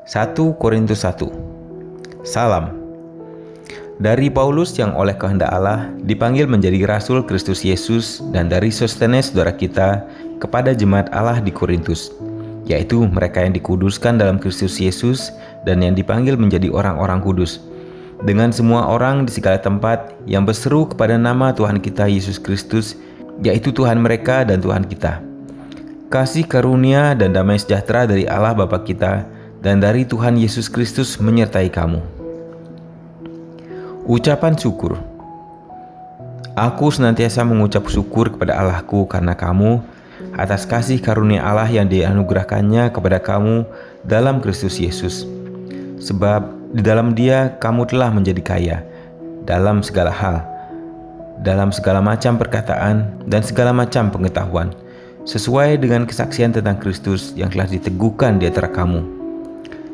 1 Korintus 1. Salam dari Paulus yang oleh kehendak Allah dipanggil menjadi rasul Kristus Yesus, dan dari Sostenes saudara kita kepada jemaat Allah di Korintus, yaitu mereka yang dikuduskan dalam Kristus Yesus dan yang dipanggil menjadi orang-orang kudus, dengan semua orang di segala tempat yang berseru kepada nama Tuhan kita Yesus Kristus, yaitu Tuhan mereka dan Tuhan kita. Kasih karunia dan damai sejahtera dari Allah Bapa kita dan dari Tuhan Yesus Kristus menyertai kamu. Ucapan syukur. Aku senantiasa mengucap syukur kepada Allahku karena kamu, atas kasih karunia Allah yang dianugerahkannya kepada kamu dalam Kristus Yesus. Sebab di dalam Dia kamu telah menjadi kaya dalam segala hal, dalam segala macam perkataan dan segala macam pengetahuan, sesuai dengan kesaksian tentang Kristus yang telah diteguhkan di antara kamu.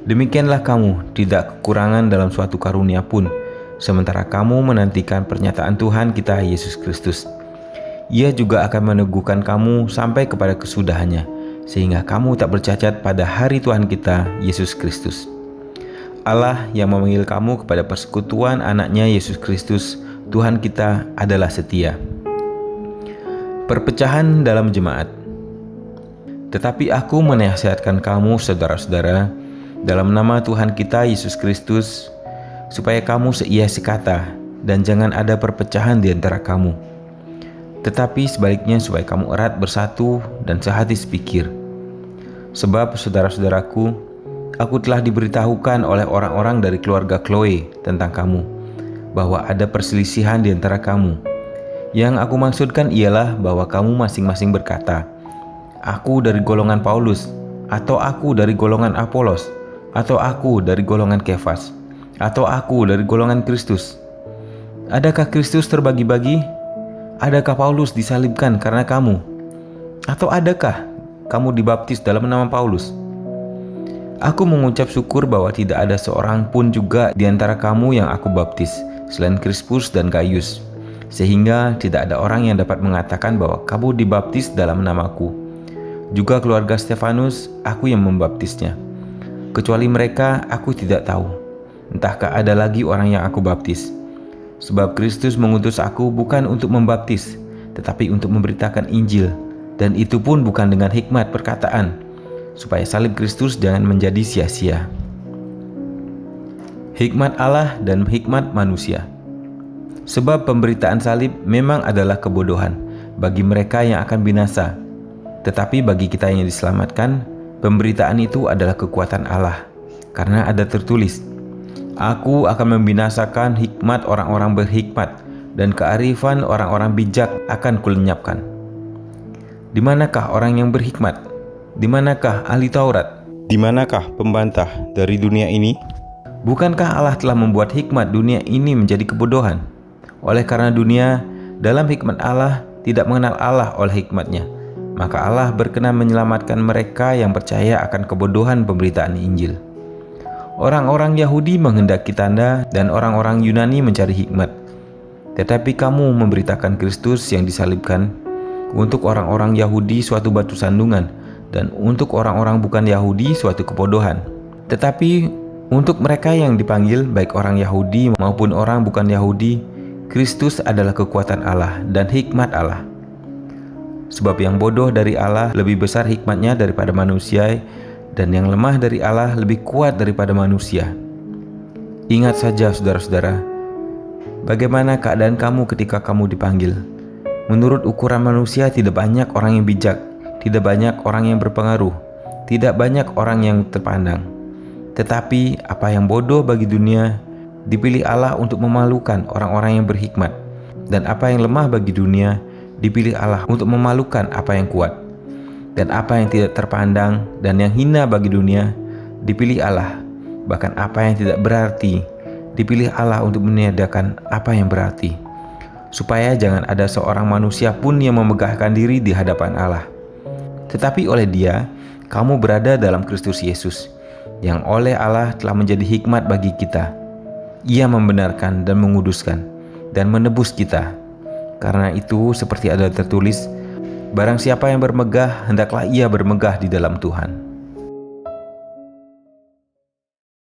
Demikianlah kamu tidak kekurangan dalam suatu karunia pun, sementara kamu menantikan pernyataan Tuhan kita Yesus Kristus. Ia juga akan meneguhkan kamu sampai kepada kesudahannya, sehingga kamu tak bercacat pada hari Tuhan kita Yesus Kristus. Allah yang memanggil kamu kepada persekutuan anaknya Yesus Kristus, Tuhan kita, adalah setia. Perpecahan dalam jemaat. Tetapi aku menasihatkan kamu, saudara-saudara, dalam nama Tuhan kita Yesus Kristus, supaya kamu seia sekata dan jangan ada perpecahan di antara kamu. Tetapi sebaliknya supaya kamu erat bersatu dan sehati sepikir. Sebab saudara-saudaraku, aku telah diberitahukan oleh orang-orang dari keluarga Chloe tentang kamu, bahwa ada perselisihan di antara kamu. Yang aku maksudkan ialah bahwa kamu masing-masing berkata, aku dari golongan Paulus, atau aku dari golongan Apolos, atau aku dari golongan Kefas, atau aku dari golongan Kristus. Adakah Kristus terbagi-bagi? Adakah Paulus disalibkan karena kamu? Atau adakah kamu dibaptis dalam nama Paulus? Aku mengucap syukur bahwa tidak ada seorang pun juga di antara kamu yang aku baptis, selain Krispus dan Gaius, sehingga tidak ada orang yang dapat mengatakan bahwa kamu dibaptis dalam namaku. Juga keluarga Stefanus, aku yang membaptisnya. Kecuali mereka, aku tidak tahu. Entahkah ada lagi orang yang aku baptis. Sebab Kristus mengutus aku bukan untuk membaptis, tetapi untuk memberitakan Injil, dan itu pun bukan dengan hikmat perkataan, supaya salib Kristus jangan menjadi sia-sia. Hikmat Allah dan hikmat manusia. Sebab pemberitaan salib memang adalah kebodohan bagi mereka yang akan binasa, tetapi bagi kita yang diselamatkan, pemberitaan itu adalah kekuatan Allah, karena ada tertulis, aku akan membinasakan hikmat orang-orang berhikmat, dan kearifan orang-orang bijak akan kulenyapkan. Di manakah orang yang berhikmat? Di manakah ahli Taurat? Di manakah pembantah dari dunia ini? Bukankah Allah telah membuat hikmat dunia ini menjadi kebodohan? Oleh karena dunia dalam hikmat Allah tidak mengenal Allah oleh hikmatnya, maka Allah berkenan menyelamatkan mereka yang percaya akan kebodohan pemberitaan Injil. Orang-orang Yahudi menghendaki tanda dan orang-orang Yunani mencari hikmat. Tetapi kamu memberitakan Kristus yang disalibkan, untuk orang-orang Yahudi suatu batu sandungan, dan untuk orang-orang bukan Yahudi suatu kebodohan. Tetapi untuk mereka yang dipanggil, baik orang Yahudi maupun orang bukan Yahudi, Kristus adalah kekuatan Allah dan hikmat Allah. Sebab yang bodoh dari Allah lebih besar hikmatnya daripada manusia, dan yang lemah dari Allah lebih kuat daripada manusia. Ingat saja saudara-saudara, bagaimana keadaan kamu ketika kamu dipanggil. Menurut ukuran manusia tidak banyak orang yang bijak, tidak banyak orang yang berpengaruh, tidak banyak orang yang terpandang. Tetapi apa yang bodoh bagi dunia, dipilih Allah untuk memalukan orang-orang yang berhikmat. Dan apa yang lemah bagi dunia, dipilih Allah untuk memalukan apa yang kuat. Dan apa yang tidak terpandang dan yang hina bagi dunia, dipilih Allah. Bahkan apa yang tidak berarti, dipilih Allah untuk meniadakan apa yang berarti, supaya jangan ada seorang manusia pun yang memegahkan diri di hadapan Allah. Tetapi oleh Dia, kamu berada dalam Kristus Yesus, yang oleh Allah telah menjadi hikmat bagi kita. Ia membenarkan dan menguduskan dan menebus kita. Karena itu seperti ada tertulis, barang siapa yang bermegah, hendaklah ia bermegah di dalam Tuhan.